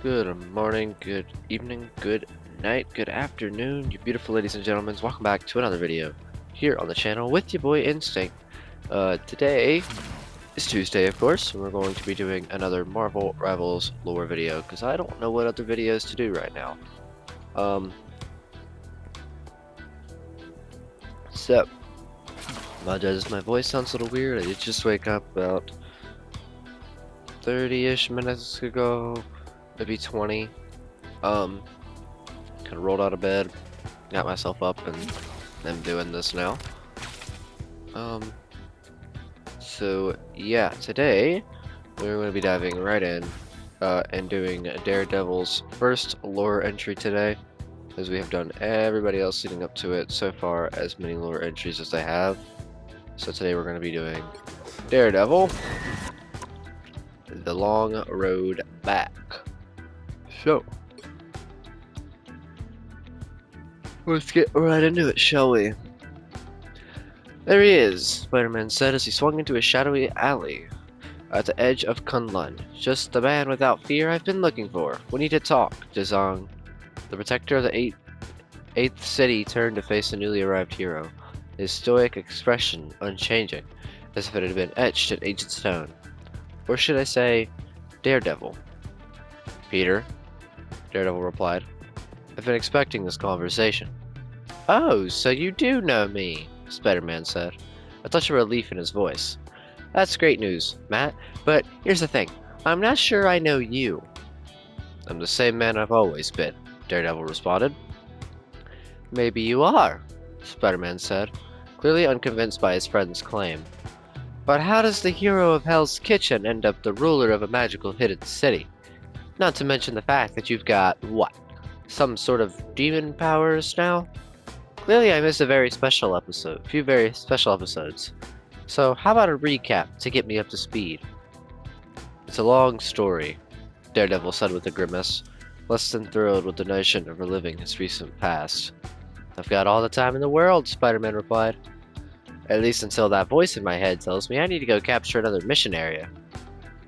Good morning, good evening, good night, good afternoon, you beautiful ladies and gentlemen. Welcome back to another video here on the channel with your boy Instinct. Today is Tuesday, of course, and we're going to be doing another Marvel Rivals lore video because I don't know what other videos to do right now. So, apologize if my voice sounds a little weird. I did just wake up about 30-ish minutes ago, maybe 20. Kind of rolled out of bed, got myself up, and I'm doing this now. So yeah, today we're going to be diving right in and doing Daredevil's first lore entry today, as we have done everybody else leading up to it so far, as many lore entries as they have. So today we're going to be doing Daredevil, The Long Road Back. So let's get right into it, shall we? There he is, Spider-Man said as he swung into a shadowy alley at the edge of Kunlun. Just the man without fear I've been looking for. We need to talk, Zhang. The protector of the eighth city turned to face the newly arrived hero, his stoic expression unchanging, as if it had been etched in ancient stone. Or should I say, Daredevil? Peter, Daredevil replied. I've been expecting this conversation. Oh, so you do know me, Spider-Man said, a touch of relief in his voice. That's great news, Matt, but here's the thing. I'm not sure I know you. I'm the same man I've always been, Daredevil responded. Maybe you are, Spider-Man said, clearly unconvinced by his friend's claim. But how does the hero of Hell's Kitchen end up the ruler of a magical hidden city? Not to mention the fact that you've got, what, some sort of demon powers now? Clearly I missed a few very special episodes. So how about a recap to get me up to speed? It's a long story, Daredevil said with a grimace, less than thrilled with the notion of reliving his recent past. I've got all the time in the world, Spider-Man replied. At least until that voice in my head tells me I need to go capture another mission area.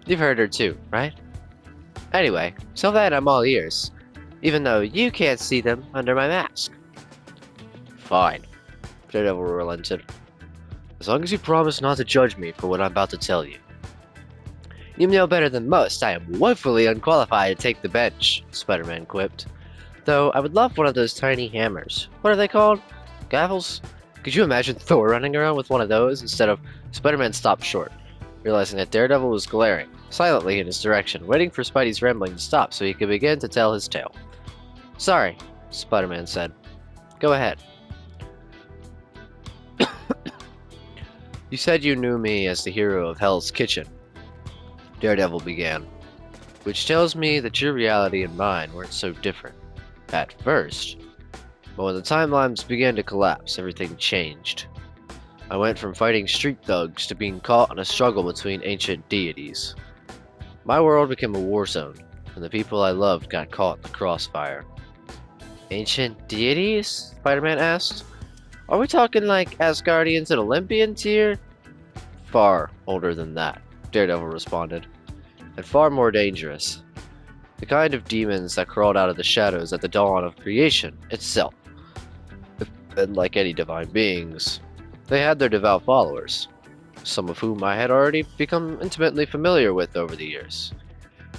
You've heard her too, right? Anyway, till then I'm all ears, even though you can't see them under my mask. Fine, Daredevil relented. As long as you promise not to judge me for what I'm about to tell you. You know better than most I am woefully unqualified to take the bench, Spider-Man quipped. Though I would love one of those tiny hammers. What are they called? Gavels? Could you imagine Thor running around with one of those instead of... Spider-Man stopped short, realizing that Daredevil was glaring silently in his direction, waiting for Spidey's rambling to stop so he could begin to tell his tale. Sorry, Spider-Man said. Go ahead. You said you knew me as the hero of Hell's Kitchen, Daredevil began, which tells me that your reality and mine weren't so different at first. But when the timelines began to collapse, everything changed. I went from fighting street thugs to being caught in a struggle between ancient deities. My world became a war zone, and the people I loved got caught in the crossfire. Ancient deities? Spider-Man asked. Are we talking like Asgardians and Olympians here? Far older than that, Daredevil responded, and far more dangerous. The kind of demons that crawled out of the shadows at the dawn of creation itself. And like any divine beings, they had their devout followers, some of whom I had already become intimately familiar with over the years.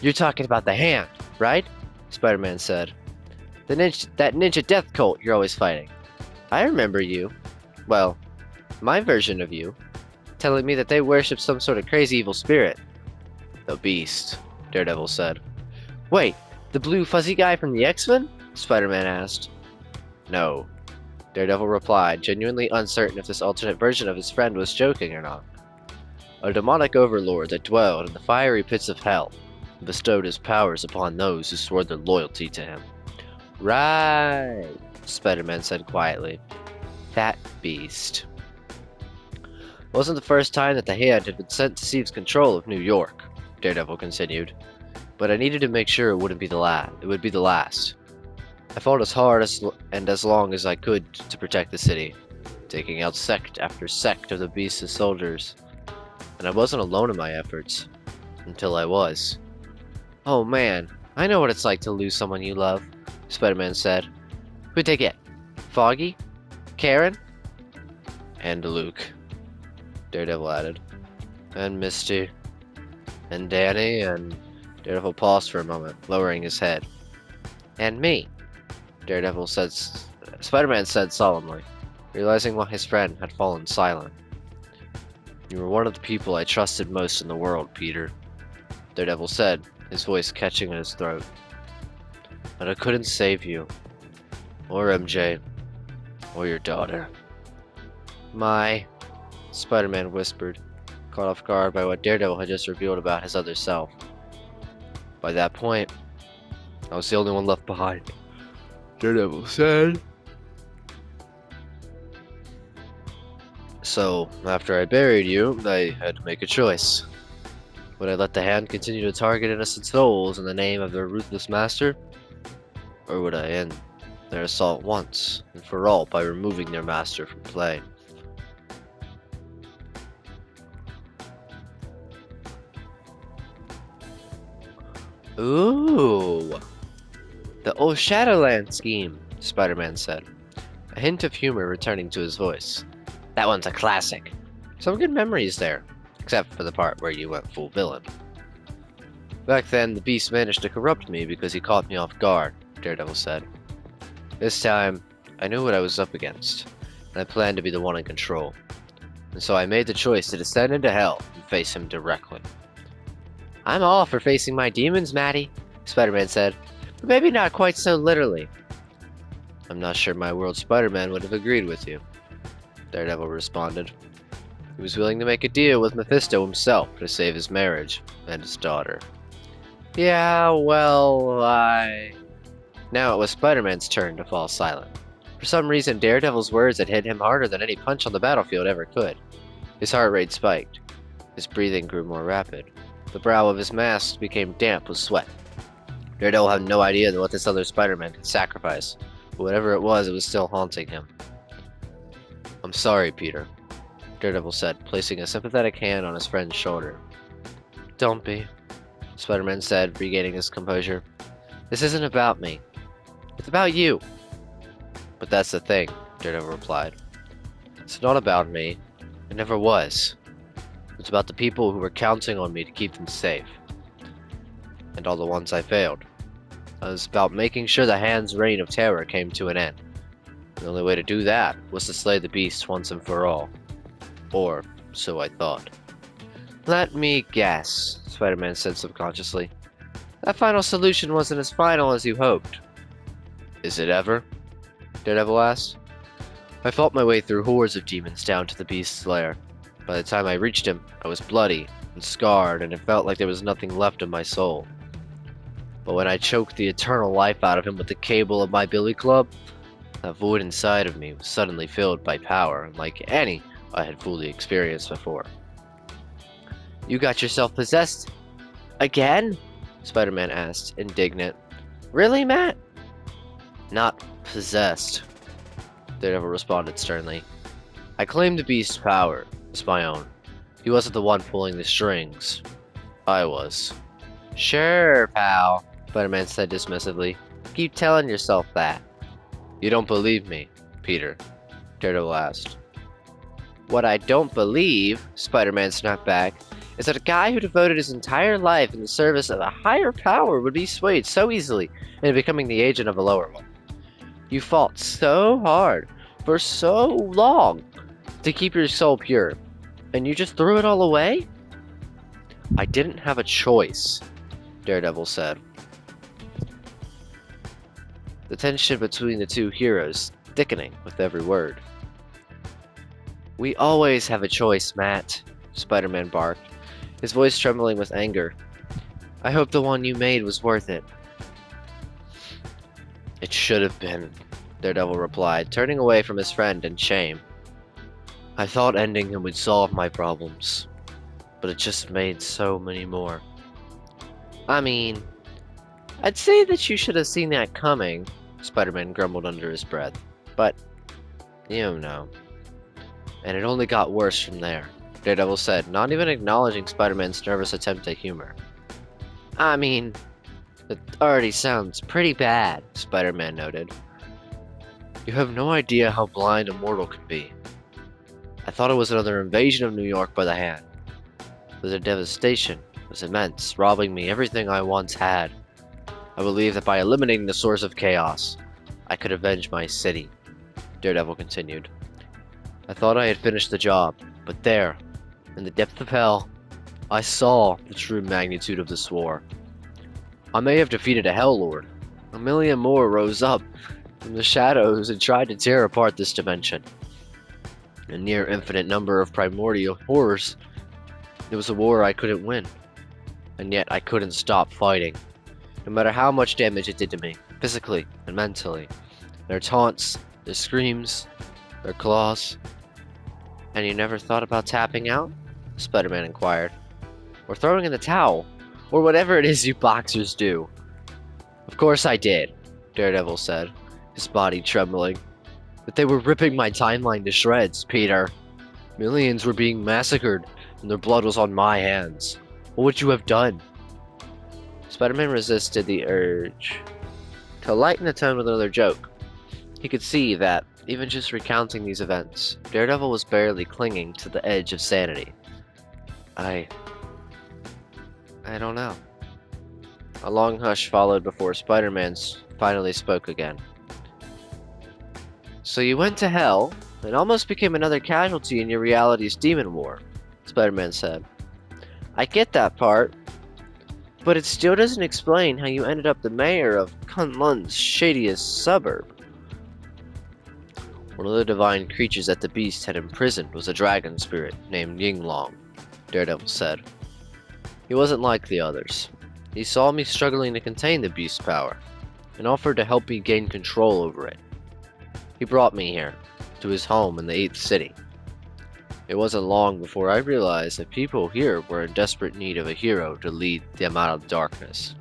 You're talking about the Hand, right? Spider-Man said. That ninja death cult you're always fighting. I remember you. Well, my version of you. Telling me that they worship some sort of crazy evil spirit. The Beast, Daredevil said. Wait, the blue fuzzy guy from the X-Men? Spider-Man asked. No, Daredevil replied, genuinely uncertain if this alternate version of his friend was joking or not. A demonic overlord that dwelled in the fiery pits of hell and bestowed his powers upon those who swore their loyalty to him. Right, Spider-Man said quietly. That beast. It wasn't the first time that the Hand had been sent to seize control of New York, Daredevil continued. But I needed to make sure it would be the last. I fought as hard and as long as I could to protect the city, taking out sect after sect of the Beast's soldiers. And I wasn't alone in my efforts, until I was. Oh man, I know what it's like to lose someone you love, Spider-Man said. Who'd they get? Foggy? Karen? And Luke, Daredevil added. And Misty. And Danny, and Daredevil paused for a moment, lowering his head. And me, Spider-Man said solemnly, realizing why his friend had fallen silent. You were one of the people I trusted most in the world, Peter, Daredevil said, his voice catching in his throat. But I couldn't save you, or MJ, or your daughter. Spider-Man whispered, caught off guard by what Daredevil had just revealed about his other self. By that point, I was the only one left behind, Daredevil said. So, after I buried you, I had to make a choice. Would I let the Hand continue to target innocent souls in the name of their ruthless master? Or would I end their assault once and for all by removing their master from play? Ooh! The old Shadowland scheme, Spider-Man said, a hint of humor returning to his voice. That one's a classic. Some good memories there, except for the part where you went full villain. Back then, the Beast managed to corrupt me because he caught me off guard, Daredevil said. This time, I knew what I was up against, and I planned to be the one in control. And so I made the choice to descend into hell and face him directly. I'm all for facing my demons, Matty, Spider-Man said, but maybe not quite so literally. I'm not sure my world Spider-Man would have agreed with you, Daredevil responded. He was willing to make a deal with Mephisto himself to save his marriage and his daughter. Yeah, well, Now it was Spider-Man's turn to fall silent. For some reason, Daredevil's words had hit him harder than any punch on the battlefield ever could. His heart rate spiked. His breathing grew more rapid. The brow of his mask became damp with sweat. Daredevil had no idea what this other Spider-Man could sacrifice, but whatever it was still haunting him. I'm sorry, Peter, Daredevil said, placing a sympathetic hand on his friend's shoulder. Don't be, Spider-Man said, regaining his composure. This isn't about me. It's about you. But that's the thing, Daredevil replied. It's not about me. It never was. It's about the people who were counting on me to keep them safe. And all the ones I failed. It was about making sure the Hand's reign of terror came to an end. The only way to do that was to slay the Beast once and for all. Or so I thought. Let me guess, Spider-Man said subconsciously. That final solution wasn't as final as you hoped. Is it ever? Daredevil asked. I fought my way through hordes of demons down to the Beast's lair. By the time I reached him, I was bloody and scarred, and it felt like there was nothing left of my soul. But when I choked the eternal life out of him with the cable of my billy club, that void inside of me was suddenly filled by power, unlike any I had fully experienced before. You got yourself possessed again? Spider-Man asked, indignant. Really, Matt? Not possessed, Daredevil responded sternly. I claimed the Beast's power as my own. He wasn't the one pulling the strings. I was. Sure, pal, Spider-Man said dismissively. Keep telling yourself that. You don't believe me, Peter, Daredevil asked. What I don't believe, Spider-Man snapped back, is that a guy who devoted his entire life in the service of a higher power would be swayed so easily into becoming the agent of a lower one. You fought so hard, for so long, to keep your soul pure, and you just threw it all away? I didn't have a choice, Daredevil said. The tension between the two heroes thickening with every word. We always have a choice, Matt, Spider-Man barked, his voice trembling with anger. I hope the one you made was worth it. It should have been, Daredevil replied, turning away from his friend in shame. I thought ending him would solve my problems, but it just made so many more. I mean, I'd say that you should have seen that coming, Spider-Man grumbled under his breath, but, you know. And it only got worse from there, Daredevil said, not even acknowledging Spider-Man's nervous attempt at humor. I mean, It already sounds pretty bad, Spider-Man noted. You have no idea how blind a mortal can be. I thought it was another invasion of New York by the hand. But the devastation was immense, robbing me everything I once had. I believe that by eliminating the source of chaos, I could avenge my city, Daredevil continued. I thought I had finished the job, but there, in the depth of hell, I saw the true magnitude of this war. I may have defeated a Hell Lord. A million more rose up from the shadows and tried to tear apart this dimension. A near infinite number of primordial horrors. It was a war I couldn't win, and yet I couldn't stop fighting, no matter how much damage it did to me, physically and mentally. Their taunts, their screams, their claws. And you never thought about tapping out? Spider-Man inquired. Or throwing in the towel, or whatever it is you boxers do. Of course I did, Daredevil said, his body trembling. But they were ripping my timeline to shreds, Peter. Millions were being massacred, and their blood was on my hands. What would you have done? Spider-Man resisted the urge to lighten the tone with another joke. He could see that, even just recounting these events, Daredevil was barely clinging to the edge of sanity. I don't know. A long hush followed before Spider-Man finally spoke again. So you went to hell, and almost became another casualty in your reality's demon war, Spider-Man said. I get that part, but it still doesn't explain how you ended up the mayor of Kunlun's shadiest suburb. One of the divine creatures that the beast had imprisoned was a dragon spirit named Yinglong, Daredevil said. He wasn't like the others. He saw me struggling to contain the beast's power, and offered to help me gain control over it. He brought me here, to his home in the 8th city. It wasn't long before I realized that people here were in desperate need of a hero to lead them out of darkness,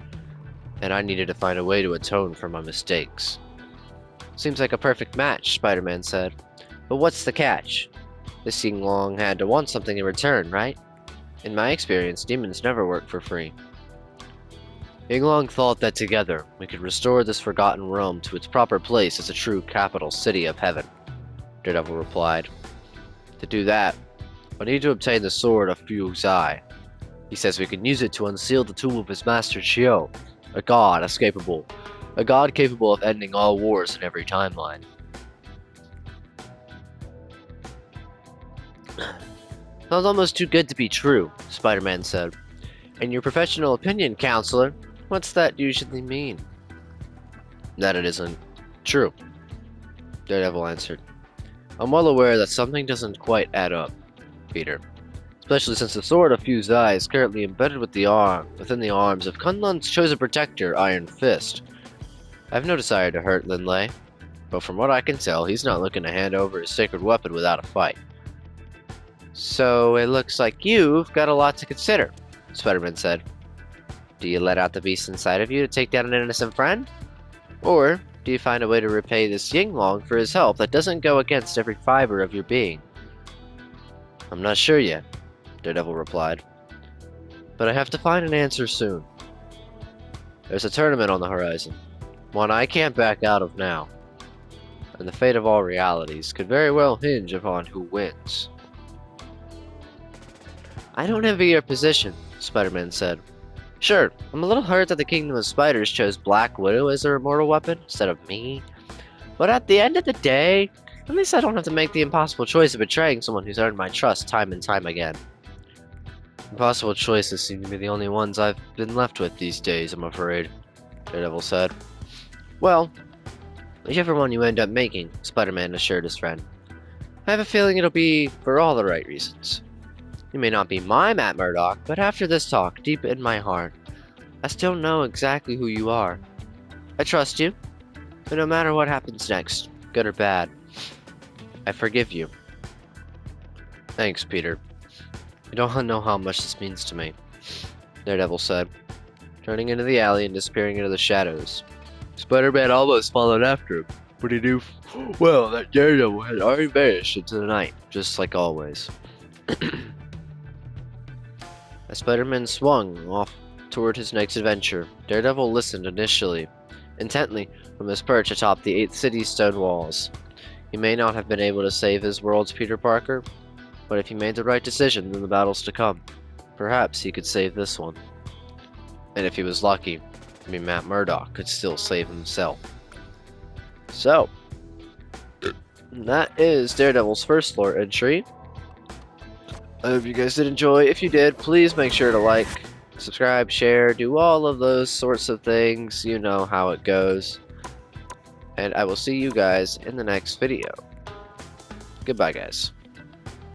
and I needed to find a way to atone for my mistakes. Seems like a perfect match, Spider-Man said. But what's the catch? This Yinglong had to want something in return, right? In my experience, demons never work for free. Yinglong thought that together, we could restore this forgotten realm to its proper place as a true capital city of heaven, Daredevil replied. To do that, I need to obtain the sword of Fu's Eye. He says we can use it to unseal the tomb of his master Chio, a god capable of ending all wars in every timeline. Sounds almost too good to be true, Spider-Man said. In your professional opinion, counselor, what's that usually mean? That it isn't true, Daredevil answered. I'm well aware that something doesn't quite add up, Peter. Especially since the sword of Fu's Eye is currently embedded within the arms of Kunlun's chosen protector, Iron Fist. I have no desire to hurt Linley, but from what I can tell, he's not looking to hand over his sacred weapon without a fight. So it looks like you've got a lot to consider, Spider-Man said. Do you let out the beast inside of you to take down an innocent friend? Or do you find a way to repay this Yinglong for his help that doesn't go against every fiber of your being? I'm not sure yet, Daredevil replied. But I have to find an answer soon. There's a tournament on the horizon, one I can't back out of now. And the fate of all realities could very well hinge upon who wins. I don't envy your position, Spider-Man said. Sure, I'm a little hurt that the Kingdom of Spiders chose Black Widow as their immortal weapon instead of me. But at the end of the day, at least I don't have to make the impossible choice of betraying someone who's earned my trust time and time again. Impossible choices seem to be the only ones I've been left with these days, I'm afraid, Daredevil said. Well, whichever one you end up making, Spider-Man assured his friend. I have a feeling it'll be for all the right reasons. You may not be my Matt Murdock, but after this talk, deep in my heart, I still know exactly who you are. I trust you, and no matter what happens next, good or bad, I forgive you. Thanks, Peter. You don't know how much this means to me, Daredevil said, turning into the alley and disappearing into the shadows. Spider-Man almost followed after him, but he knew well that Daredevil had already vanished into the night, just like always. As Spider-Man swung off toward his next adventure. Daredevil listened initially, intently, from his perch atop the 8th city's stone walls. He may not have been able to save his world's Peter Parker, but if he made the right decision in the battles to come, perhaps he could save this one. And if he was lucky, maybe Matt Murdock could still save himself. So, that is Daredevil's first lore entry. I hope you guys did enjoy. If you did, please make sure to like, subscribe, share, do all of those sorts of things. You know how it goes. And I will see you guys in the next video. Goodbye, guys.